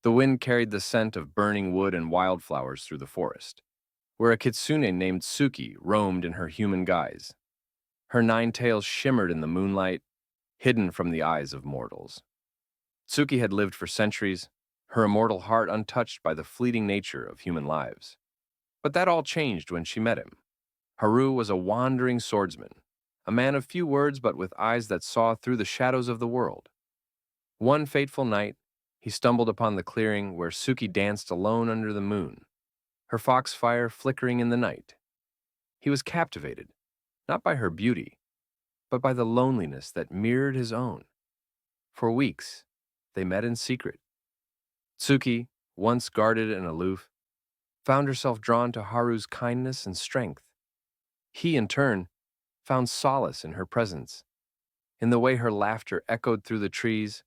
The wind carried the scent of burning wood and wildflowers through the forest, where a kitsune named Tsuki roamed in her human guise. Her 9 tails shimmered in the moonlight, hidden from the eyes of mortals. Tsuki had lived for centuries, her immortal heart untouched by the fleeting nature of human lives. But that all changed when she met him. Haru was a wandering swordsman, a man of few words but with eyes that saw through the shadows of the world. One fateful night, he stumbled upon the clearing where Tsuki danced alone under the moon, her foxfire flickering in the night. He was captivated, not by her beauty, but by the loneliness that mirrored his own. For weeks, they met in secret. Tsuki, once guarded and aloof, found herself drawn to Haru's kindness and strength. He, in turn, found solace in her presence, in the way her laughter echoed through the trees,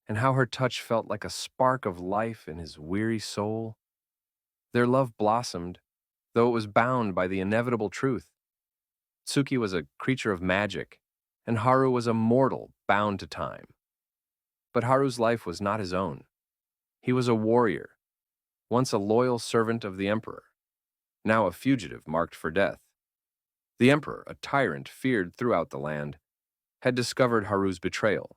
and how her touch felt like a spark of life in his weary soul. Their love blossomed, though it was bound by the inevitable truth. Tsuki was a creature of magic, and Haru was a mortal bound to time. But Haru's life was not his own. He was a warrior, once a loyal servant of the emperor, now a fugitive marked for death. The emperor, a tyrant feared throughout the land, had discovered Haru's betrayal,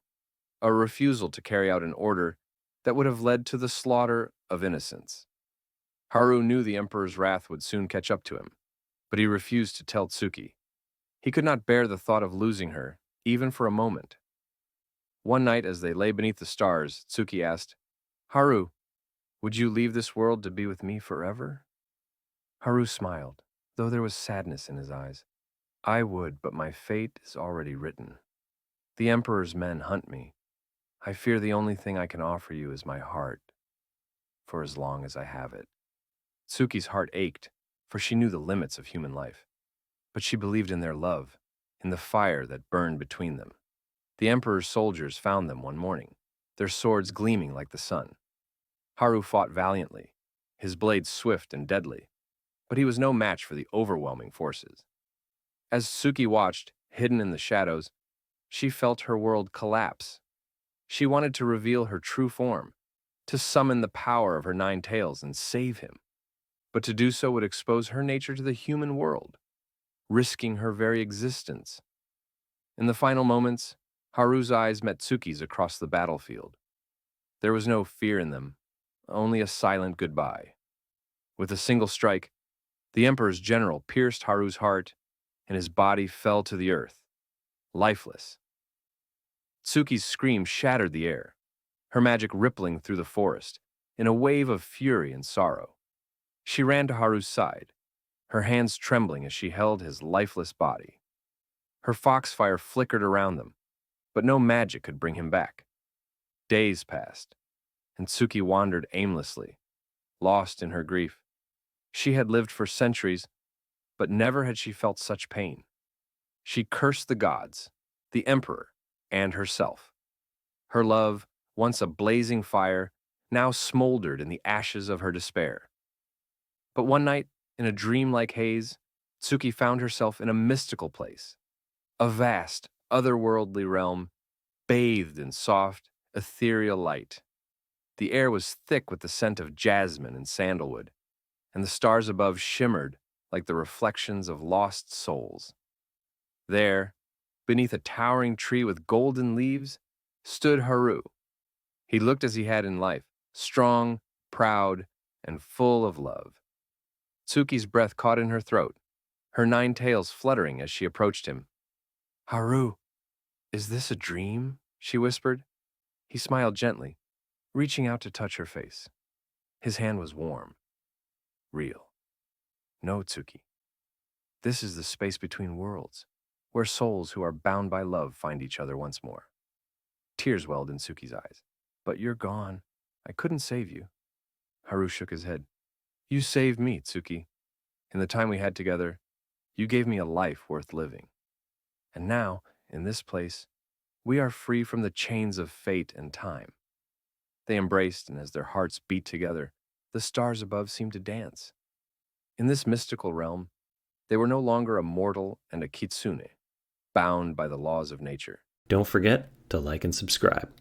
a refusal to carry out an order that would have led to the slaughter of innocents. Haru knew the emperor's wrath would soon catch up to him, but he refused to tell Tsuki. He could not bear the thought of losing her, even for a moment. One night, as they lay beneath the stars, Tsuki asked, "Haru, would you leave this world to be with me forever?" Haru smiled, though there was sadness in his eyes. "I would, but my fate is already written. The emperor's men hunt me. I fear the only thing I can offer you is my heart, for as long as I have it." Tsuki's heart ached, for she knew the limits of human life. But she believed in their love, in the fire that burned between them. The emperor's soldiers found them one morning, their swords gleaming like the sun. Haru fought valiantly, his blade swift and deadly, but he was no match for the overwhelming forces. As Tsuki watched, hidden in the shadows, she felt her world collapse. She wanted to reveal her true form, to summon the power of her 9 tails and save him. But to do so would expose her nature to the human world, risking her very existence. In the final moments, Haru's eyes met Tsuki's across the battlefield. There was no fear in them, only a silent goodbye. With a single strike, the Emperor's general pierced Haru's heart, and his body fell to the earth, lifeless. Tsuki's scream shattered the air, her magic rippling through the forest in a wave of fury and sorrow. She ran to Haru's side, her hands trembling as she held his lifeless body. Her foxfire flickered around them, but no magic could bring him back. Days passed, and Tsuki wandered aimlessly, lost in her grief. She had lived for centuries, but never had she felt such pain. She cursed the gods, the emperor, and herself. Her love, once a blazing fire, now smoldered in the ashes of her despair. But one night, in a dreamlike haze, Tsuki found herself in a mystical place, a vast, otherworldly realm, bathed in soft, ethereal light. The air was thick with the scent of jasmine and sandalwood, and the stars above shimmered like the reflections of lost souls. There, beneath a towering tree with golden leaves, stood Haru. He looked as he had in life, strong, proud, and full of love. Tsuki's breath caught in her throat, her 9 tails fluttering as she approached him. "Haru, is this a dream?" she whispered. He smiled gently, reaching out to touch her face. His hand was warm, real. "No, Tsuki. This is the space between worlds, where souls who are bound by love find each other once more." Tears welled in Tsuki's eyes. "But you're gone. I couldn't save you." Haru shook his head. "You saved me, Tsuki. In the time we had together, you gave me a life worth living. And now, in this place, we are free from the chains of fate and time." They embraced, and as their hearts beat together, the stars above seemed to dance. In this mystical realm, they were no longer a mortal and a kitsune, bound by the laws of nature. Don't forget to like and subscribe.